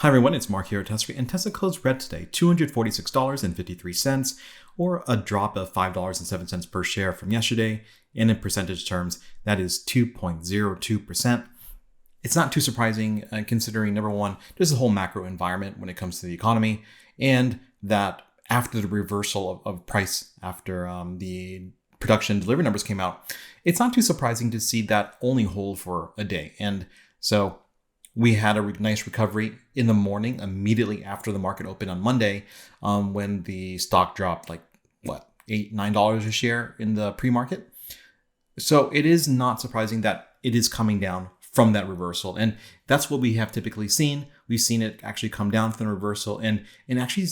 Hi everyone, it's Mark here at Teslary, and Tesla closed red today, $246.53, or a drop of $5.07 per share from yesterday, and in percentage terms, that is 2.02%. It's not too surprising considering, number one, there's the whole macro environment when it comes to the economy, and that after the reversal of price after the production delivery numbers came out, it's not too surprising to see that only hold for a day. And so we had a nice recovery in the morning immediately after the market opened on Monday, when the stock dropped like $8-9 a share in the pre-market. So it is not surprising that it is coming down from that reversal, and that's what we have typically seen. We've seen it actually come down from the reversal and actually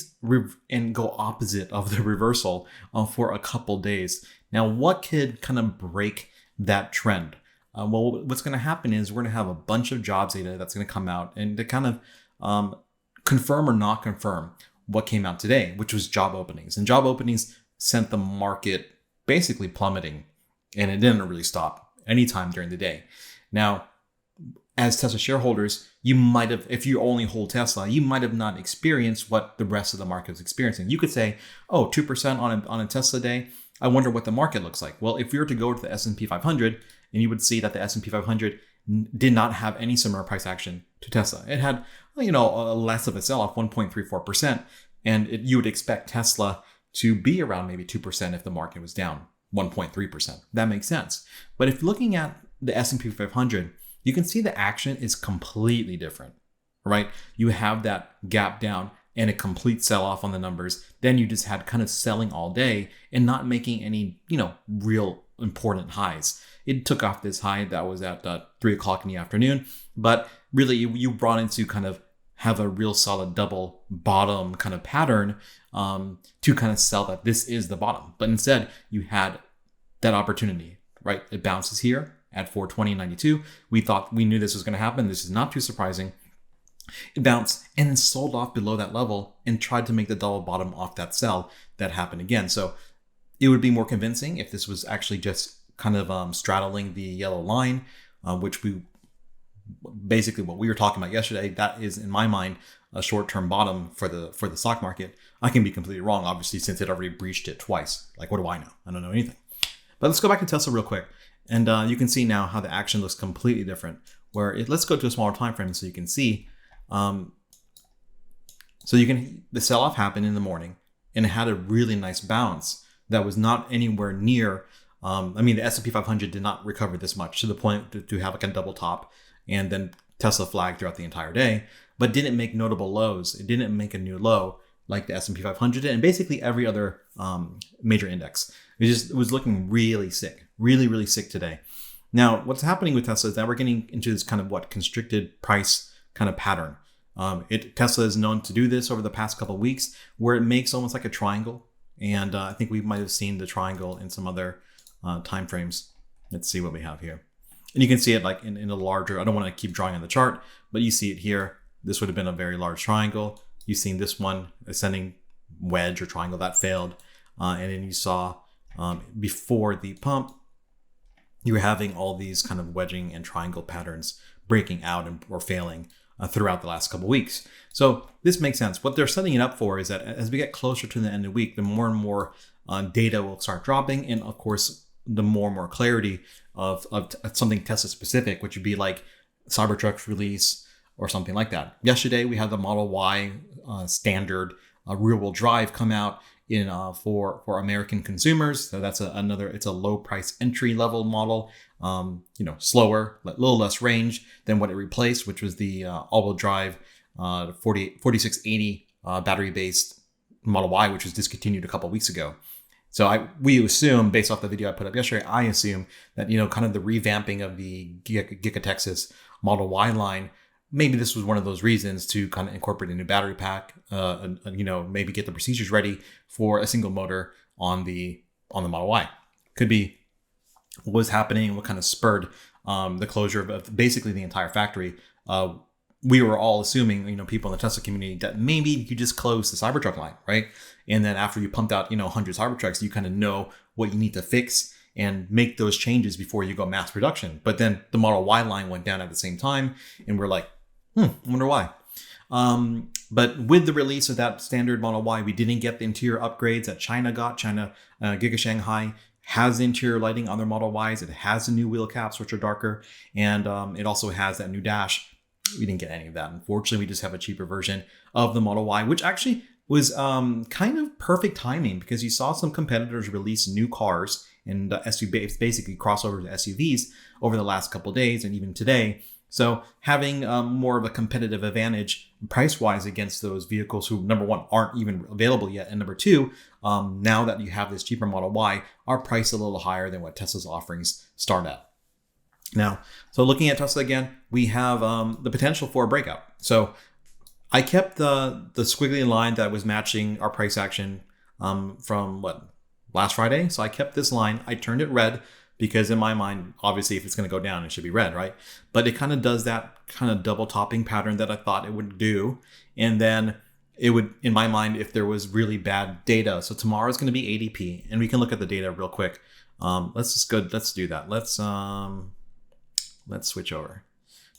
go opposite of the reversal for a couple days. Now, what could kind of break that trend? Well, what's going to happen is we're going to have a bunch of jobs data that's going to come out and to kind of confirm or not confirm what came out today, which was job openings. And job openings sent the market basically plummeting, and it didn't really stop anytime during the day. Now, as Tesla shareholders, you might have, if you only hold Tesla, you might have not experienced what the rest of the market is experiencing. You could say, oh, 2% on a Tesla day. I wonder what the market looks like. Well, if you were to go to the S&P 500, and you would see that the S&P 500 did not have any similar price action to Tesla. It had, less of a sell-off, 1.34%. And you would expect Tesla to be around maybe 2% if the market was down 1.3%. That makes sense. But if looking at the S&P 500, you can see the action is completely different, right? You have that gap down and a complete sell-off on the numbers. Then you just had kind of selling all day and not making any, real important highs. It took off this high that was at 3 o'clock in the afternoon, but really you brought into kind of have a real solid double bottom kind of pattern to kind of sell that this is the bottom. But instead you had that opportunity, right? It bounces here at 420.92. We knew this was going to happen. This is not too surprising. It bounced and then sold off below that level and tried to make the double bottom off that sell. That happened again. So it would be more convincing if this was actually just kind of straddling the yellow line, which we basically what we were talking about yesterday. That is, in my mind, a short-term bottom for the stock market. I can be completely wrong, obviously, since it already breached it twice. Like, what do I know? I don't know anything. But let's go back to Tesla real quick, and you can see now how the action looks completely different. Let's go to a smaller time frame so you can see. The sell-off happened in the morning, and it had a really nice bounce that was not anywhere near. The S&P 500 did not recover this much to the point to have like a double top, and then Tesla flagged throughout the entire day, but didn't make notable lows. It didn't make a new low like the S&P 500 did, and basically every other major index. It was looking really sick, really, really sick today. Now, what's happening with Tesla is that we're getting into this kind of constricted price kind of pattern. Tesla is known to do this over the past couple of weeks, where it makes almost like a triangle, and I think we might have seen the triangle in some other time frames. Let's see what we have here. And you can see it like in a larger, I don't want to keep drawing on the chart, but you see it here. This would have been a very large triangle. You've seen this one, ascending wedge or triangle, that failed. And then you saw before the pump, you were having all these kind of wedging and triangle patterns breaking out or failing throughout the last couple of weeks. So this makes sense. What they're setting it up for is that as we get closer to the end of the week, the more and more data will start dropping, and of course, the more and more clarity of something Tesla specific, which would be like Cybertruck's release or something like that. Yesterday, we had the Model Y standard rear-wheel drive come out in for American consumers. So that's it's a low price entry level model. Slower, a little less range than what it replaced, which was the all-wheel drive 4680 battery based Model Y, which was discontinued a couple weeks ago. So we assume, based off the video I put up yesterday, I assume that, kind of the revamping of the Giga Texas Model Y line, maybe this was one of those reasons to kind of incorporate a new battery pack, maybe get the procedures ready for a single motor on the Model Y. Could be what was happening, what kind of spurred the closure of basically the entire factory. We were all assuming, people in the Tesla community, that maybe you just close the Cybertruck line, right? And then after you pumped out, 100 Cybertrucks, you kind of know what you need to fix and make those changes before you go mass production. But then the Model Y line went down at the same time, and we're like, I wonder why. But with the release of that standard Model Y, we didn't get the interior upgrades that China got. Giga Shanghai has the interior lighting on their Model Ys. It has the new wheel caps, which are darker. And it also has that new dash. We didn't get any of that. Unfortunately, we just have a cheaper version of the Model Y, which actually was kind of perfect timing because you saw some competitors release new cars and SUVs, basically crossovers to SUVs over the last couple of days and even today. So having more of a competitive advantage price-wise against those vehicles who, number one, aren't even available yet, and number two, now that you have this cheaper Model Y, are priced a little higher than what Tesla's offerings start at. Now, so looking at Tesla again, we have the potential for a breakout. So I kept the squiggly line that was matching our price action from last Friday. So I kept this line. I turned it red because in my mind, obviously, if it's going to go down, it should be red, right? But it kind of does that kind of double topping pattern that I thought it would do. And then it would, in my mind, if there was really bad data. So tomorrow is going to be ADP, and we can look at the data real quick. Let's do that. Let's switch over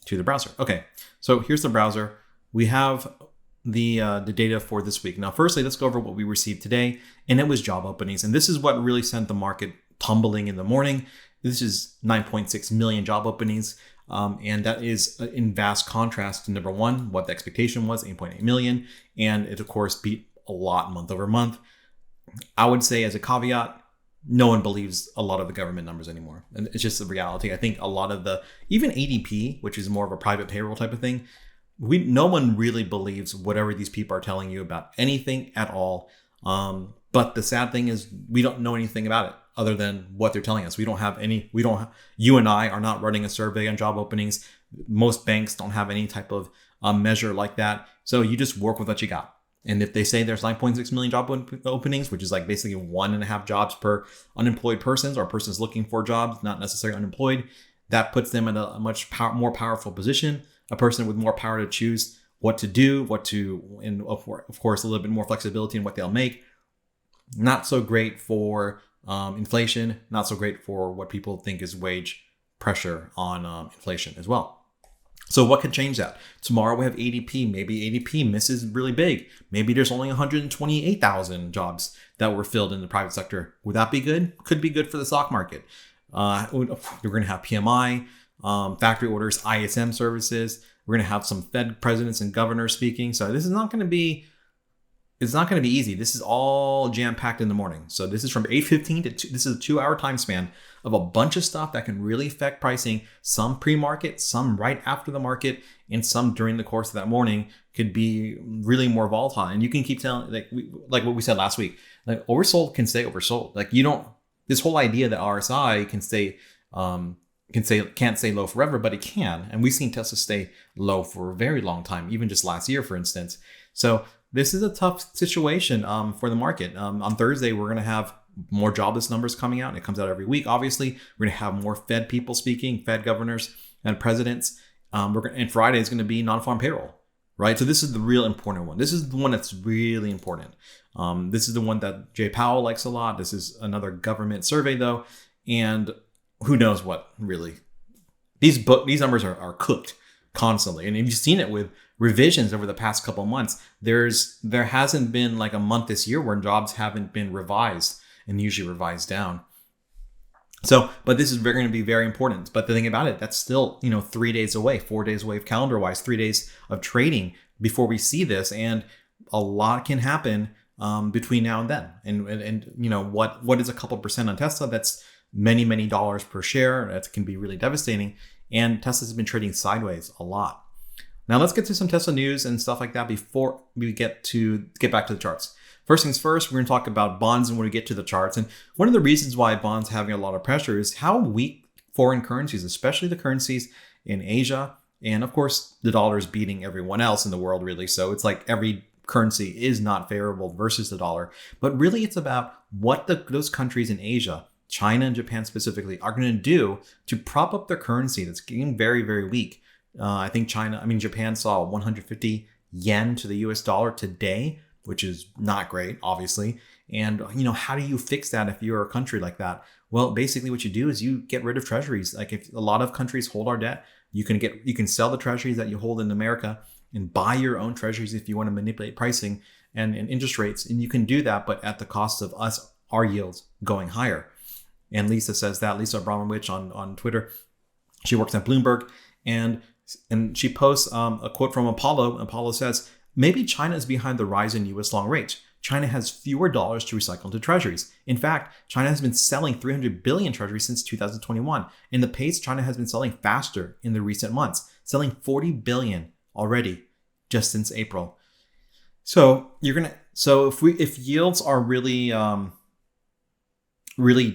to the browser. Okay, so here's the browser. We have the data for this week. Now, firstly, let's go over what we received today, and it was job openings. And this is what really sent the market tumbling in the morning. This is 9.6 million job openings. And that is in vast contrast to number one, what the expectation was, 8.8 million. And it, of course, beat a lot month over month. I would say as a caveat, no one believes a lot of the government numbers anymore. And it's just the reality. I think a lot of even ADP, which is more of a private payroll type of thing, no one really believes whatever these people are telling you about anything at all. But the sad thing is we don't know anything about it other than what they're telling us. You and I are not running a survey on job openings. Most banks don't have any type of measure like that. So you just work with what you got. And if they say there's 9.6 million job openings, which is like basically 1.5 jobs per unemployed persons or persons looking for jobs, not necessarily unemployed, that puts them in a much more powerful position. A person with more power to choose what to do, and of course, a little bit more flexibility in what they'll make. Not so great for inflation, not so great for what people think is wage pressure on inflation as well. So what could change that? Tomorrow we have ADP. Maybe ADP misses really big. Maybe there's only 128,000 jobs that were filled in the private sector. Would that be good? Could be good for the stock market. We're going to have PMI, factory orders, ISM services. We're going to have some Fed presidents and governors speaking. So this is not going to be easy. This is all jam-packed in the morning. So this is from 8:15 to this is a 2-hour time span of a bunch of stuff that can really affect pricing. Some pre-market, some right after the market, and some during the course of that morning could be really more volatile. And you can keep telling, like what we said last week, like oversold can stay oversold. Like this whole idea that RSI can't stay low forever, but it can. And we've seen Tesla stay low for a very long time, even just last year, for instance. So this is a tough situation for the market. On Thursday, we're going to have more jobless numbers coming out. It comes out every week, obviously. We're going to have more Fed people speaking, Fed governors and presidents. And Friday is going to be non-farm payroll, right? So this is the real important one. This is the one that's really important. This is the one that Jay Powell likes a lot. This is another government survey, though. And who knows what really. These numbers are cooked constantly. And you've seen it with revisions over the past couple of months. There hasn't been like a month this year where jobs haven't been revised and usually revised down. So, but this is going to be very important. But the thing about it, that's still, 3 days away, 4 days away calendar wise, 3 days of trading before we see this. And a lot can happen between now and then. And what is a couple percent on Tesla? That's many, many dollars per share. That can be really devastating. And Tesla's been trading sideways a lot. Now let's get to some Tesla news and stuff like that before we get back to the charts. First things first, we're going to talk about bonds and when we get to the charts. And one of the reasons why bonds having a lot of pressure is how weak foreign currencies, especially the currencies in Asia, and of course the dollar is beating everyone else in the world really. So it's like every currency is not favorable versus the dollar. But really it's about what those countries in Asia, China and Japan specifically, are going to do to prop up their currency that's getting very, very weak. I think Japan saw 150 yen to the US dollar today, which is not great, obviously. And, how do you fix that if you're a country like that? Well, basically what you do is you get rid of treasuries. Like if a lot of countries hold our debt, you can sell the treasuries that you hold in America and buy your own treasuries if you want to manipulate pricing and interest rates. And you can do that, but at the cost of our yields going higher. And Lisa says that, Lisa Abramowicz on Twitter. She works at Bloomberg, and she posts a quote from Apollo. Apollo says, maybe China is behind the rise in U.S. long rates. China has fewer dollars to recycle into treasuries. In fact, China has been selling 300 billion treasuries since 2021. In the pace, China has been selling faster in the recent months, selling 40 billion already just since April. So if yields are really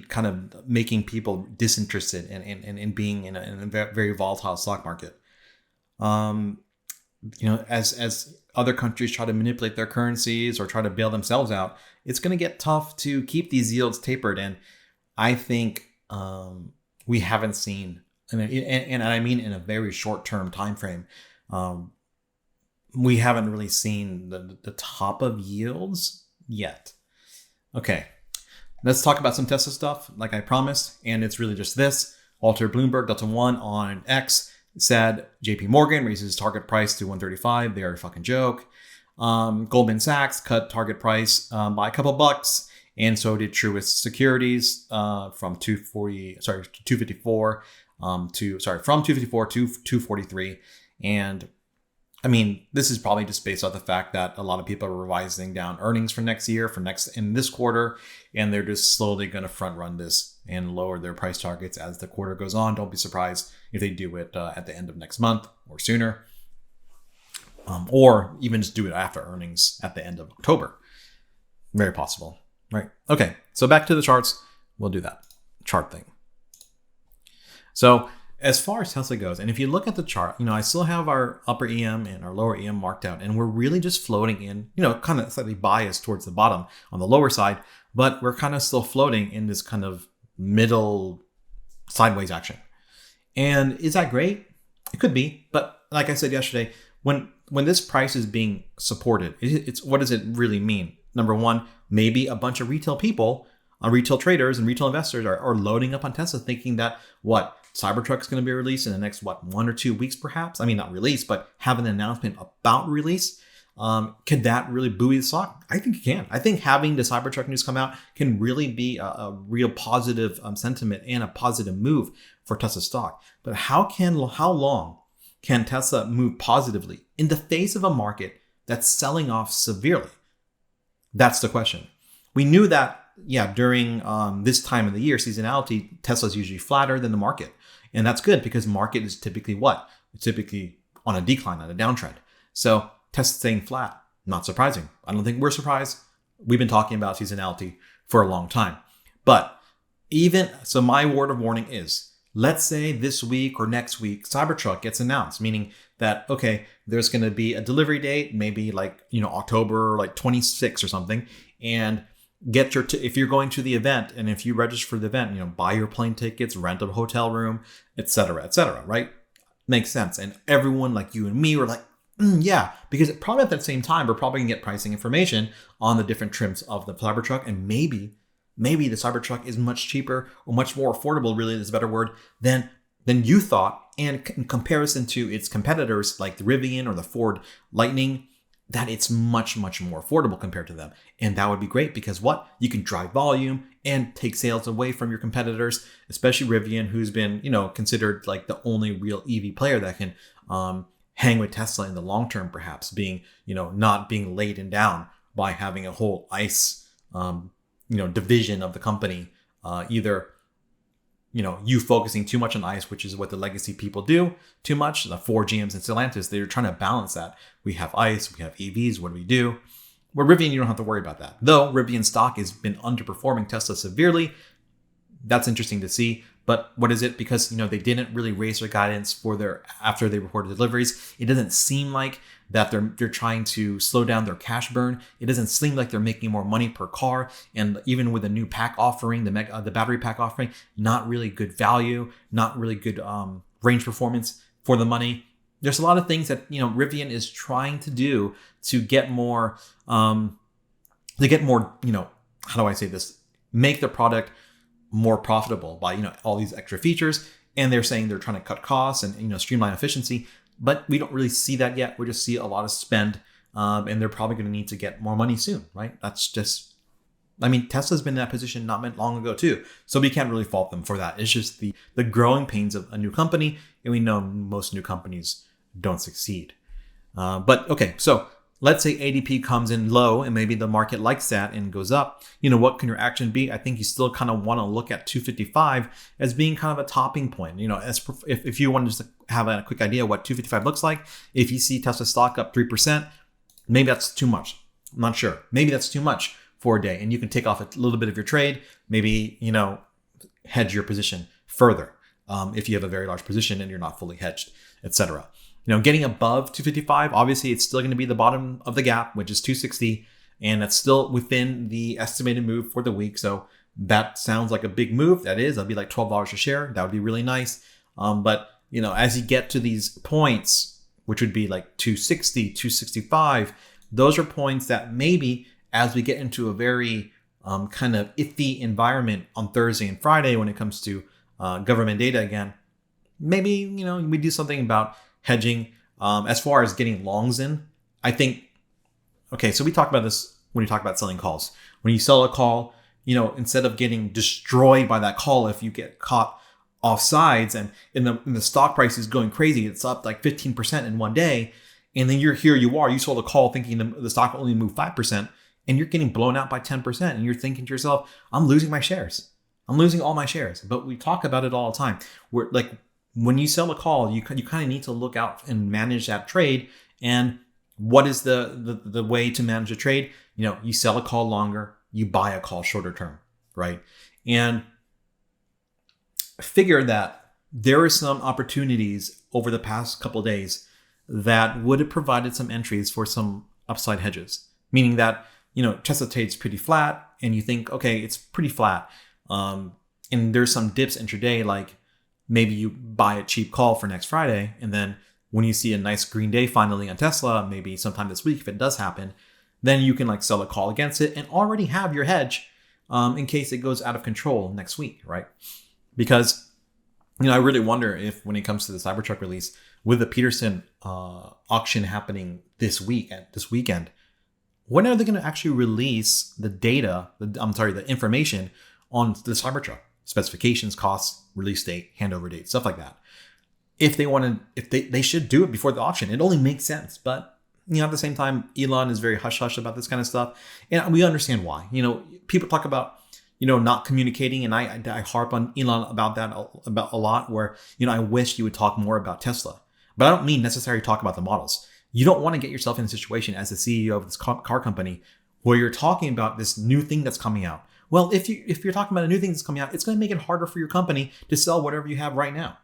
kind of making people disinterested in being in a very volatile stock market, as other countries try to manipulate their currencies or try to bail themselves out, it's going to get tough to keep these yields tapered. And I think we haven't seen, and I mean in a very short-term time frame, we haven't really seen the top of yields yet. Okay, let's talk about some Tesla stuff, like I promised, and it's really just this. Walter Bloomberg, Delta One on X, said JP Morgan raises target price to 135. They are a fucking joke. Goldman Sachs cut target price by a couple bucks, and so did Truist Securities from 254 from 254 to 243. And I mean, this is probably just based off the fact that a lot of people are revising down earnings for next year, in this quarter, and they're just slowly going to front run this and lower their price targets as the quarter goes on. Don't be surprised if they do it at the end of next month or sooner, or even just do it after earnings at the end of October. Very possible, right? Okay, so back to the charts. We'll do that chart thing. So as far as Tesla goes, and if you look at the chart, I still have our upper EM and our lower EM marked out, and we're really just floating in, kind of slightly biased towards the bottom on the lower side, but we're kind of still floating in this kind of middle sideways action. And is that great? It could be, but like I said yesterday, when this price is being supported, it's what does it really mean? Number one, maybe a bunch of retail people, retail traders and retail investors are loading up on Tesla thinking that Cybertruck's going to be released in the next 1 or 2 weeks, perhaps. I mean, not released, but have an announcement about release. Could that really buoy the stock? I think it can. I think having the Cybertruck news come out can really be a real positive sentiment and a positive move for Tesla stock. But how long can Tesla move positively in the face of a market that's selling off severely? That's the question. We knew that, during this time of the year, seasonality, Tesla's usually flatter than the market. And that's good because market is typically what? It's typically on a decline, on a downtrend. So Tesla staying flat, not surprising. I don't think we're surprised. We've been talking about seasonality for a long time. But so my word of warning is, let's say this week or next week, Cybertruck gets announced, meaning that, okay, there's going to be a delivery date, maybe October 26 or something, and if you're going to the event and if you register for the event, buy your plane tickets, rent a hotel room, etc., right? Makes sense. And everyone like you and me were like, yeah, because probably at that same time, we're probably gonna get pricing information on the different trims of the Cybertruck, and maybe the Cybertruck is much cheaper or much more affordable, really is a better word, than you thought. And in comparison to its competitors like the Rivian or the Ford Lightning, that it's much, much more affordable compared to them. And that would be great because you can drive volume and take sales away from your competitors, especially Rivian, who's been, considered like the only real EV player that can hang with Tesla in the long term, perhaps being, not being laden down by having a whole ICE, division of the company, either you focusing too much on ICE, which is what the legacy people do too much. The Ford, GMs, and Stellantis, they're trying to balance that. We have ICE, we have EVs. What do we do? Well, Rivian, you don't have to worry about that. Though Rivian stock has been underperforming Tesla severely. That's interesting to see. But what is it? Because, they didn't really raise their guidance after they reported deliveries. It doesn't seem like that they're trying to slow down their cash burn. It doesn't seem like they're making more money per car. And even with a new pack offering, the battery pack offering, not really good value, not really good range performance for the money. There's a lot of things that, Rivian is trying to do to get more, how do I say this? Make the product more profitable by, all these extra features. And they're saying they're trying to cut costs and, streamline efficiency. but we don't really see that yet. We just see a lot of spend, and they're probably going to need to get more money soon, right? That's just, I mean, Tesla's been in that position not long ago too, so we can't really fault them for that. It's just the growing pains of a new company, and we know most new companies don't succeed. But okay, so let's say ADP comes in low and maybe the market likes that and goes up. What can your action be? I think you still kind of want to look at 255 as being kind of a topping point. If you want to just have a quick idea what 255 looks like, if you see Tesla stock up 3%, maybe that's too much. I'm not sure. Maybe that's too much for a day, and you can take off a little bit of your trade, maybe, hedge your position further. If you have a very large position and you're not fully hedged, etc. Getting above 255, obviously it's still going to be the bottom of the gap, which is 260, and that's still within the estimated move for the week. So that sounds like a big move. That'll be like $12 a share. That would be really nice. But as you get to these points, which would be like 260, 265, those are points that maybe as we get into a very kind of iffy environment on Thursday and Friday when it comes to government data again, maybe we do something about hedging. As far as getting longs in, I think, okay, so we talked about this when you talk about selling calls. When you sell a call, instead of getting destroyed by that call, if you get caught off sides and the stock price is going crazy, it's up like 15% in one day, and then you sold a call thinking the stock only moved 5%, and you're getting blown out by 10%, and you're thinking to yourself, I'm losing my shares. I'm losing all my shares. But we talk about it all the time. We're like, when you sell a call, you kind of need to look out and manage that trade. And what is the way to manage a trade? You sell a call longer, you buy a call shorter term, right? And figure that there are some opportunities over the past couple of days that would have provided some entries for some upside hedges, meaning that Tesla trades pretty flat, and you think, okay, it's pretty flat, and there's some dips intraday, like maybe you buy a cheap call for next Friday, and then when you see a nice green day finally on Tesla, maybe sometime this week if it does happen, then you can like sell a call against it and already have your hedge in case it goes out of control next week, right? Because I really wonder if when it comes to the Cybertruck release, with the Peterson auction happening this weekend, when are they going to actually release the data? The information on the Cybertruck specifications, costs, release date, handover date, stuff like that. If they should do it before the auction. It only makes sense. But at the same time, Elon is very hush hush about this kind of stuff, and we understand why. People talk about not communicating, and I harp on Elon about that about a lot. Where I wish you would talk more about Tesla, but I don't mean necessarily talk about the models. You don't want to get yourself in a situation as the CEO of this car company where you're talking about this new thing that's coming out. Well, if you're talking about a new thing that's coming out, it's going to make it harder for your company to sell whatever you have right now.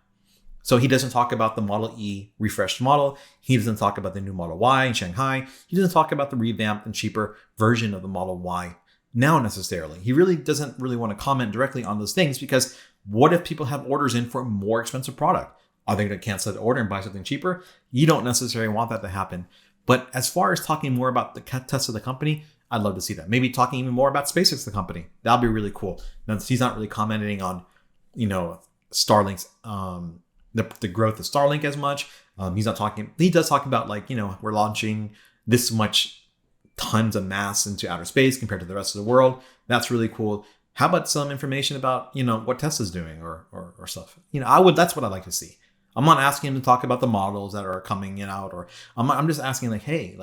So he doesn't talk about the Model E refreshed model. He doesn't talk about the new Model Y in Shanghai. He doesn't talk about the revamped and cheaper version of the Model Y now necessarily. He really doesn't really want to comment directly on those things, because what if people have orders in for a more expensive product? Are they going to cancel the order and buy something cheaper? You don't necessarily want that to happen. But as far as talking more about the Tesla, the company, I'd love to see that. Maybe talking even more about SpaceX, the company. That'll be really cool. Now, he's not really commenting on, Starlink's, the growth of Starlink as much. He's not talking. He does talk about we're launching this much tons of mass into outer space compared to the rest of the world. That's really cool. How about some information about what Tesla's doing or stuff? That's what I'd like to see. I'm not asking him to talk about the models that are coming out, or I'm just asking hey,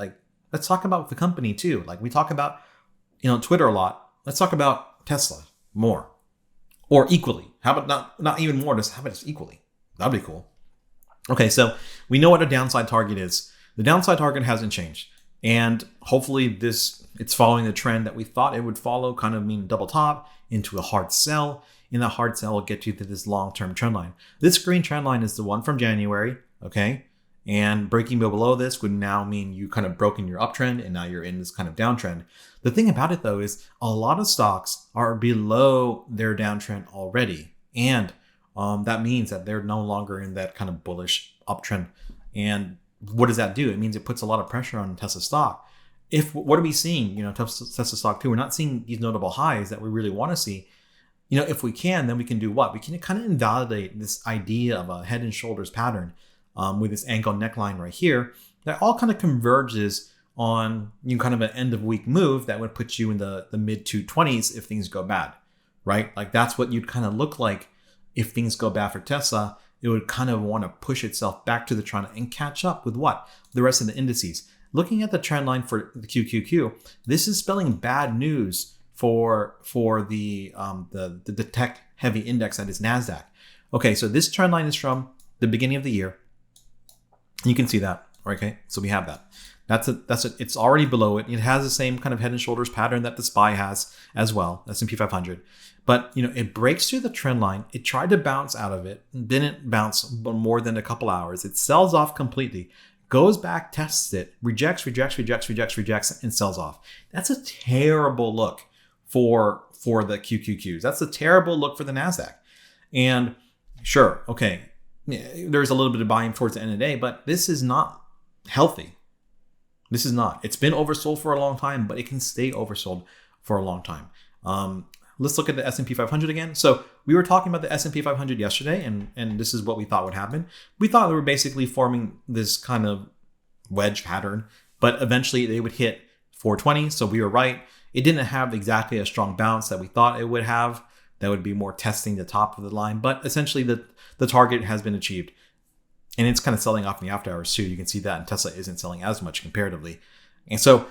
let's talk about the company too. Like we talk about, Twitter a lot. Let's talk about Tesla more, or equally. How about not even more? How about just equally? That'd be cool. Okay, so we know what a downside target is. The downside target hasn't changed, and hopefully it's following the trend that we thought it would follow. Kind of mean double top into a hard sell. And that hard sell will get you to this long-term trend line. This green trend line is the one from January, okay? And breaking below this would now mean you kind of broken your uptrend, and now you're in this kind of downtrend. The thing about it, though, is a lot of stocks are below their downtrend already. And that means that they're no longer in that kind of bullish uptrend. And what does that do? It means it puts a lot of pressure on Tesla stock. What are we seeing? Tesla stock too. We're not seeing these notable highs that we really want to see. If we can, then we can do what? We can kind of invalidate this idea of a head and shoulders pattern with this ankle neckline right here, that all kind of converges on kind of an end of week move that would put you in the mid 220s if things go bad, right? Like that's what you'd kind of look like if things go bad for Tesla. It would kind of want to push itself back to the trend and catch up with what? The rest of the indices. Looking at the trend line for the QQQ, this is spelling bad news for the tech heavy index that is NASDAQ. Okay, so this trend line is from the beginning of the year. You can see that, okay? So we have that. It's already below it. It has the same kind of head and shoulders pattern that the SPY has as well, S&P 500. But it breaks through the trend line. It tried to bounce out of it, didn't bounce more than a couple hours. It sells off completely, goes back, tests it, rejects, and sells off. That's a terrible look for the QQQs. That's a terrible look for the NASDAQ. And sure, okay, there's a little bit of buying towards the end of the day, but this is not healthy. This is not. It's been oversold for a long time, but it can stay oversold for a long time. Let's look at the S&P 500 again. So we were talking about the S&P 500 yesterday, and this is what we thought would happen. We thought they were basically forming this kind of wedge pattern, but eventually they would hit 420. So we were right. It didn't have exactly a strong bounce that we thought it would have. That would be more testing the top of the line, but essentially the target has been achieved. And it's kind of selling off in the after hours too. You can see that, and Tesla isn't selling as much comparatively. And so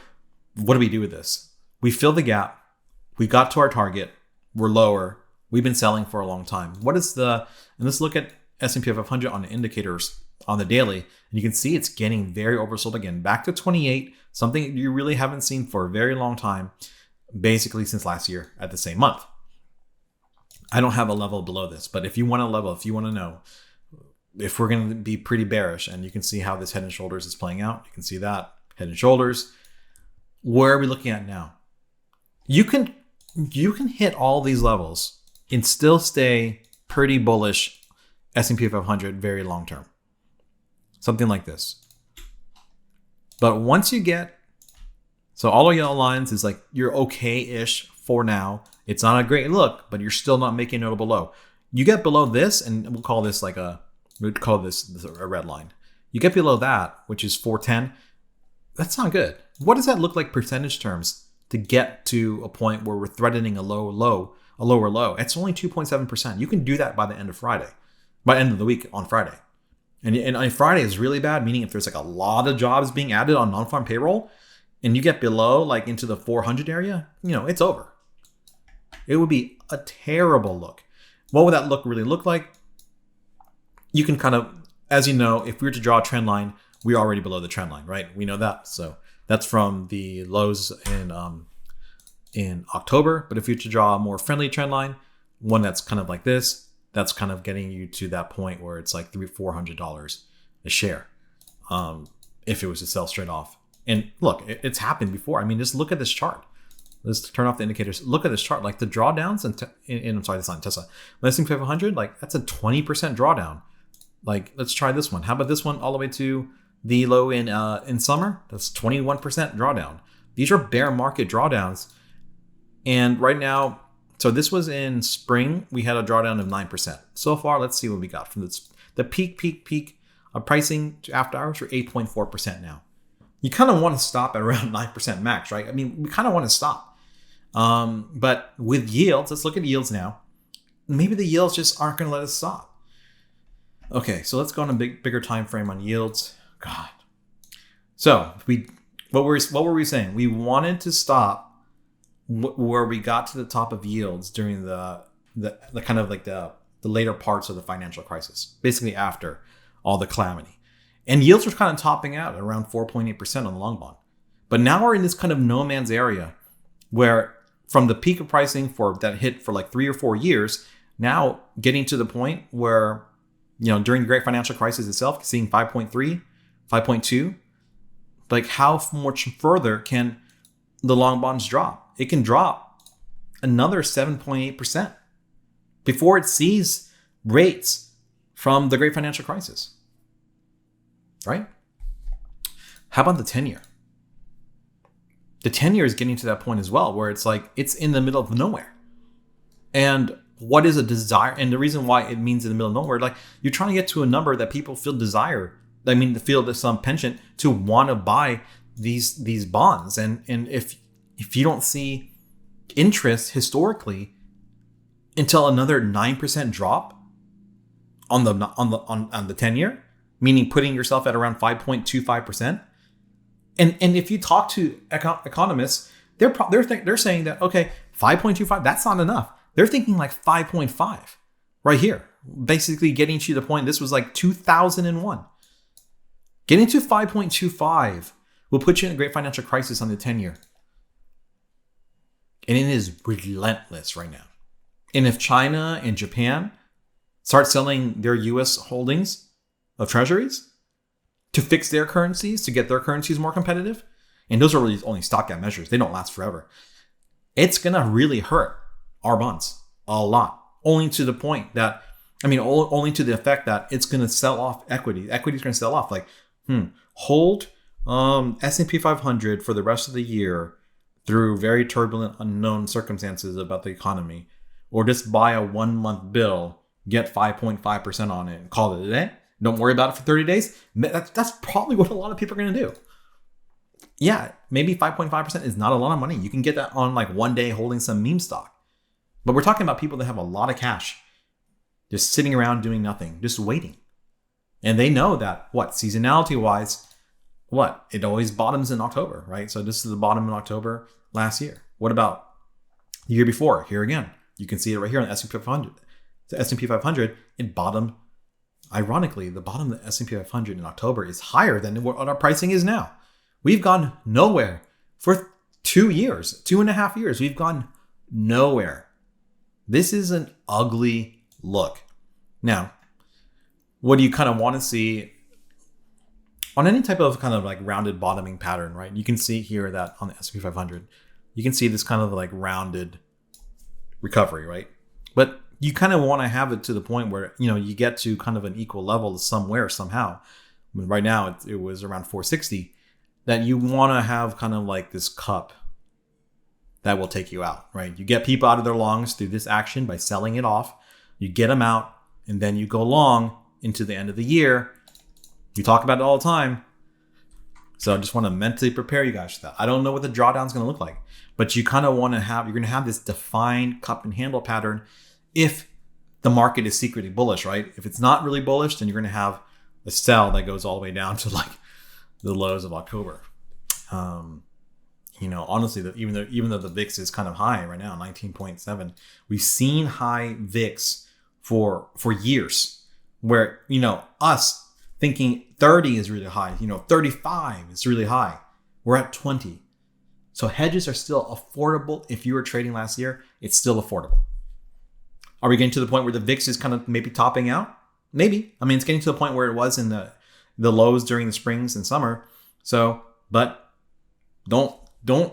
what do we do with this? We fill the gap. We got to our target. We're lower. We've been selling for a long time. And let's look at S&P 500 on the indicators on the daily. And you can see it's getting very oversold again. Back to 28, something you really haven't seen for a very long time, basically since last year at the same month. I don't have a level below this, but if you want to know if we're going to be pretty bearish, and you can see how this head and shoulders is playing out. You can see that head and shoulders. Where are we looking at now? You can hit all these levels and still stay pretty bullish S&P 500 very long term. Something like this. But once you get, so all the yellow lines is like you're okay-ish for now. It's not a great look, but you're still not making a notable low. You get below this, and we'll call this a red line. You get below that, which is 410. That's not good. What does that look like percentage terms to get to a point where we're threatening a lower low? It's only 2.7%. You can do that by the end of Friday, by the end of the week on Friday. And on Friday is really bad, meaning if there's like a lot of jobs being added on non-farm payroll and you get below like into the 400 area, it's over. It would be a terrible look. What would that look really look like? You can kind of, as you know, if we were to draw a trend line, we're already below the trend line, right? We know that. So that's from the lows in October. But if you were to draw a more friendly trend line, one that's kind of like this, that's kind of getting you to that point where it's like $400 a share. If it was to sell straight off. And look, it's happened before. I mean, just look at this chart. Let's turn off the indicators. Look at this chart. Like the drawdowns, I'm sorry, that's not Tesla. S&P 500, like that's a 20% drawdown. Like, let's try this one. How about this one all the way to the low in summer? That's 21% drawdown. These are bear market drawdowns. And right now, so this was in spring. We had a drawdown of 9%. So far, let's see what we got from this. The peak of pricing to after hours are 8.4% now. You kind of want to stop at around 9% max, right? I mean, we kind of want to stop. But with yields, let's look at yields now. Maybe the yields just aren't going to let us stop. Okay, so let's go on a bigger time frame on yields. God. So what were we saying? We wanted to stop where we got to the top of yields during the kind of like the later parts of the financial crisis, basically after all the calamity. And yields were kind of topping out at around 4.8% on the long bond. But now we're in this kind of no man's area where from the peak of pricing for that hit for like 3 or 4 years, now getting to the point where, during the great financial crisis itself, seeing 5.3, 5.2, like how much further can the long bonds drop? It can drop another 7.8% before it sees rates from the great financial crisis. Right? How about the 10-year? The 10-year is getting to that point as well, where it's like it's in the middle of nowhere. And what is a desire? And the reason why it means in the middle of nowhere, like you're trying to get to a number that people feel desire. I mean, to feel some penchant to want to buy these bonds. And if you don't see interest historically until another 9% drop on the 10-year, meaning putting yourself at around 5.25%. And if you talk to economists, they're saying that, okay, 5.25, that's not enough. They're thinking like 5.5 right here, basically getting to the point. This was like 2001. Getting to 5.25 will put you in a great financial crisis on the 10-year. And it is relentless right now. And if China and Japan start selling their US holdings of treasuries to fix their currencies, to get their currencies more competitive, and those are really only stopgap measures, they don't last forever, it's going to really hurt our bonds a lot. Only to the point that, only to the effect that it's going to sell off equity. Equity's going to sell off. Like, hold S&P 500 for the rest of the year through very turbulent, unknown circumstances about the economy, or just buy a 1-month bill, get 5.5% on it, and call it a day. Don't worry about it for 30 days. That's probably what a lot of people are going to do. Yeah, maybe 5.5% is not a lot of money. You can get that on like one day holding some meme stock. But we're talking about people that have a lot of cash, just sitting around doing nothing, just waiting. And they know that, seasonality wise, it always bottoms in October, right? So this is the bottom in October last year. What about the year before? Here again, you can see it right here on the S&P 500. The S&P 500, it bottomed. Ironically, the bottom of the S&P 500 in October is higher than what our pricing is now. We've gone nowhere for 2.5 years. We've gone nowhere. This is an ugly look. Now, what do you kind of want to see on any type of kind of like rounded bottoming pattern, right? You can see here that on the S&P 500, you can see this kind of like rounded recovery, right? But you kind of want to have it to the point where, you get to kind of an equal level somewhere, somehow. I mean, right now, it was around 460. That you want to have kind of like this cup that will take you out, right? You get people out of their longs through this action by selling it off. You get them out, and then you go long into the end of the year. You talk about it all the time. So I just want to mentally prepare you guys for that. I don't know what the drawdown is going to look like, but you kind of want to you're going to have this defined cup and handle pattern if the market is secretly bullish, right? If it's not really bullish, then you're going to have a sell that goes all the way down to like the lows of October. Honestly, even though the VIX is kind of high right now, 19.7, we've seen high VIX for years where, us thinking 30 is really high, 35 is really high. We're at 20. So hedges are still affordable. If you were trading last year, it's still affordable. Are we getting to the point where the VIX is kind of maybe topping out? Maybe. It's getting to the point where it was in the lows during the springs and summer. So, but don't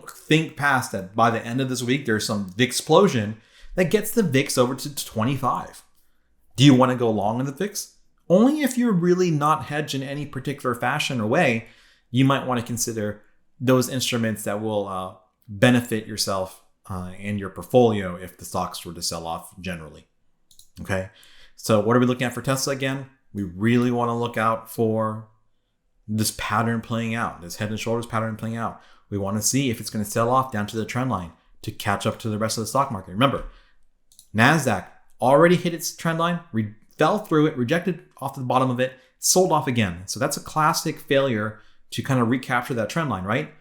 think past that. By the end of this week, there's some VIX explosion that gets the VIX over to 25. Do you want to go long in the VIX? Only if you're really not hedged in any particular fashion or way, you might want to consider those instruments that will benefit yourself and your portfolio if the stocks were to sell off generally. Okay, so what are we looking at for Tesla again? We really want to look out for this pattern playing out, this head and shoulders pattern playing out. We want to see if it's going to sell off down to the trend line to catch up to the rest of the stock market. Remember, NASDAQ already hit its trend line, fell through it, rejected off the bottom of it, sold off again. So that's a classic failure to kind of recapture that trend line, right?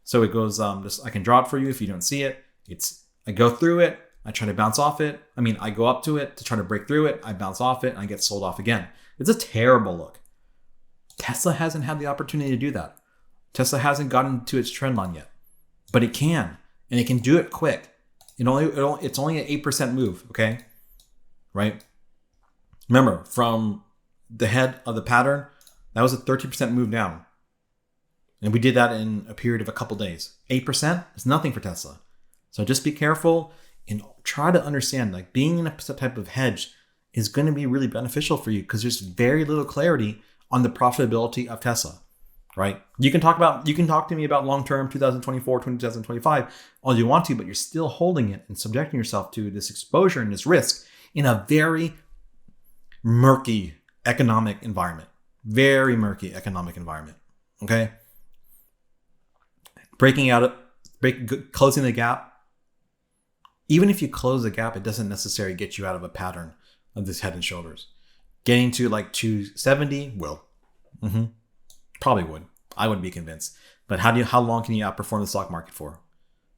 So it goes, I can draw it for you if you don't see it. I go through it, I try to bounce off it. I go up to it to try to break through it. I bounce off it and I get sold off again. It's a terrible look. Tesla hasn't had the opportunity to do that. Tesla hasn't gotten to its trend line yet, but it can, and it can do it quick. It's only an 8% move, okay? Right? Remember, from the head of the pattern, that was a 13% move down. And we did that in a period of a couple days. 8% is nothing for Tesla. So just be careful and try to understand, like, being in a type of hedge is going to be really beneficial for you because there's very little clarity on the profitability of Tesla. right? You can talk to me about long-term 2024, 2025 all you want to, but you're still holding it and subjecting yourself to this exposure and this risk in a very murky economic environment. Very murky economic environment. Okay? Closing the gap. Even if you close the gap, it doesn't necessarily get you out of a pattern of this head and shoulders. Getting to like 270 will. Probably would. I wouldn't be convinced. But how long can you outperform the stock market for?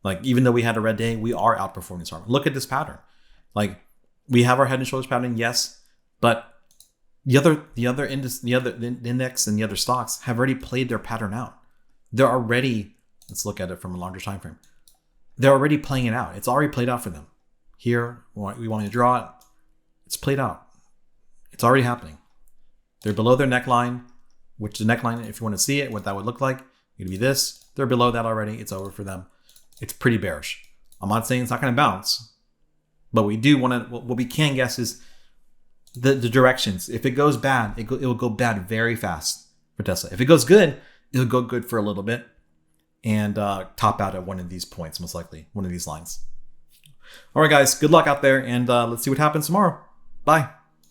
Like, even though we had a red day, we are outperforming the stock market. Look at this pattern. Like, we have our head and shoulders pattern, yes, but the index and the other stocks have already played their pattern out. They're already, let's look at it from a longer time frame. They're already playing it out. It's already played out for them. Here, we want to draw it. It's played out. It's already happening. They're below their neckline, which the neckline, if you want to see it, what that would look like, it'd be this. They're below that already. It's over for them. It's pretty bearish. I'm not saying it's not going to bounce, but we do want to, what we can guess is the directions. If it goes bad, it will go bad very fast for Tesla. If it goes good, it'll go good for a little bit and top out at one of these points, most likely, one of these lines. All right, guys, good luck out there, and let's see what happens tomorrow. Bye.